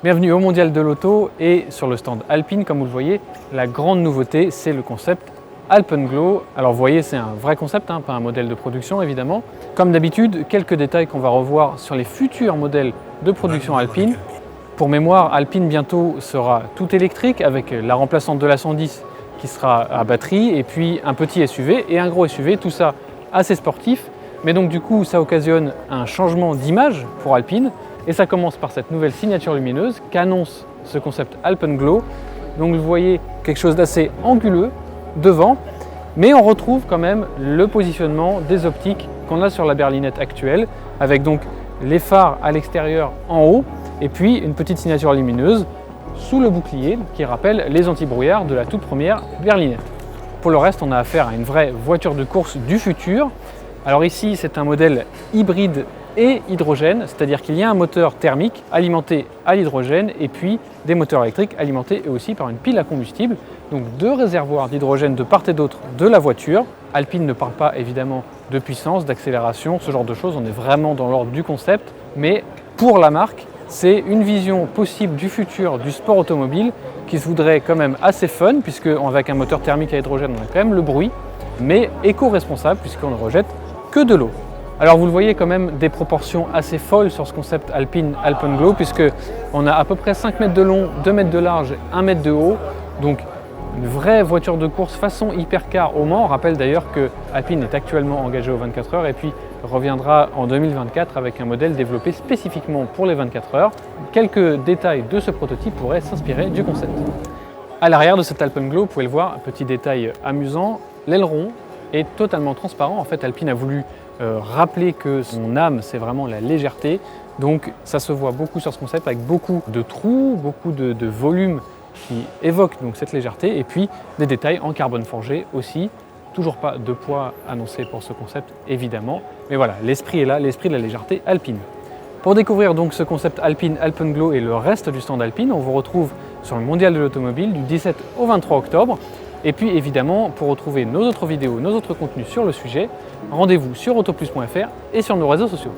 Bienvenue au Mondial de l'Auto et sur le stand Alpine, comme vous le voyez, la grande nouveauté c'est le concept Alpenglow. Alors vous voyez, c'est un vrai concept, pas un modèle de production évidemment. Comme d'habitude, quelques détails qu'on va revoir sur les futurs modèles de production Alpine. Pour mémoire, Alpine bientôt sera tout électrique avec la remplaçante de la 110 qui sera à batterie et puis un petit SUV et un gros SUV, tout ça assez sportif. Mais donc du coup, ça occasionne un changement d'image pour Alpine. Et ça commence par cette nouvelle signature lumineuse qu'annonce ce concept Alpenglow. Donc vous voyez quelque chose d'assez anguleux devant, mais on retrouve quand même le positionnement des optiques qu'on a sur la berlinette actuelle, avec donc les phares à l'extérieur en haut, et puis une petite signature lumineuse sous le bouclier qui rappelle les antibrouillards de la toute première berlinette. Pour le reste, on a affaire à une vraie voiture de course du futur. Alors ici, c'est un modèle hybride et hydrogène, c'est-à-dire qu'il y a un moteur thermique alimenté à l'hydrogène et puis des moteurs électriques alimentés eux aussi par une pile à combustible. Donc deux réservoirs d'hydrogène de part et d'autre de la voiture. Alpine ne parle pas évidemment de puissance, d'accélération, ce genre de choses, on est vraiment dans l'ordre du concept, mais pour la marque, c'est une vision possible du futur du sport automobile qui se voudrait quand même assez fun, puisque avec un moteur thermique à hydrogène, on a quand même le bruit, mais éco-responsable puisqu'on ne rejette que de l'eau. Alors vous le voyez quand même des proportions assez folles sur ce concept Alpine Alpenglow, puisque on a à peu près 5 mètres de long, 2 mètres de large, 1 mètre de haut, donc une vraie voiture de course façon hypercar au Mans. On rappelle d'ailleurs que Alpine est actuellement engagé aux 24 heures et puis reviendra en 2024 avec un modèle développé spécifiquement pour les 24 heures. Quelques détails de ce prototype pourraient s'inspirer du concept. À l'arrière de cet Alpenglow, vous pouvez le voir, un petit détail amusant, l'aileron est totalement transparent. En fait, Alpine a voulu rappeler que son âme, c'est vraiment la légèreté. Donc ça se voit beaucoup sur ce concept avec beaucoup de trous, beaucoup de volume qui évoque donc cette légèreté et puis des détails en carbone forgé aussi. Toujours pas de poids annoncé pour ce concept évidemment, mais voilà, l'esprit est là, l'esprit de la légèreté Alpine. Pour découvrir donc ce concept Alpine Alpenglow et le reste du stand Alpine, on vous retrouve sur le Mondial de l'Automobile du 17 au 23 octobre. Et puis évidemment, pour retrouver nos autres vidéos, nos autres contenus sur le sujet, rendez-vous sur autoplus.fr et sur nos réseaux sociaux.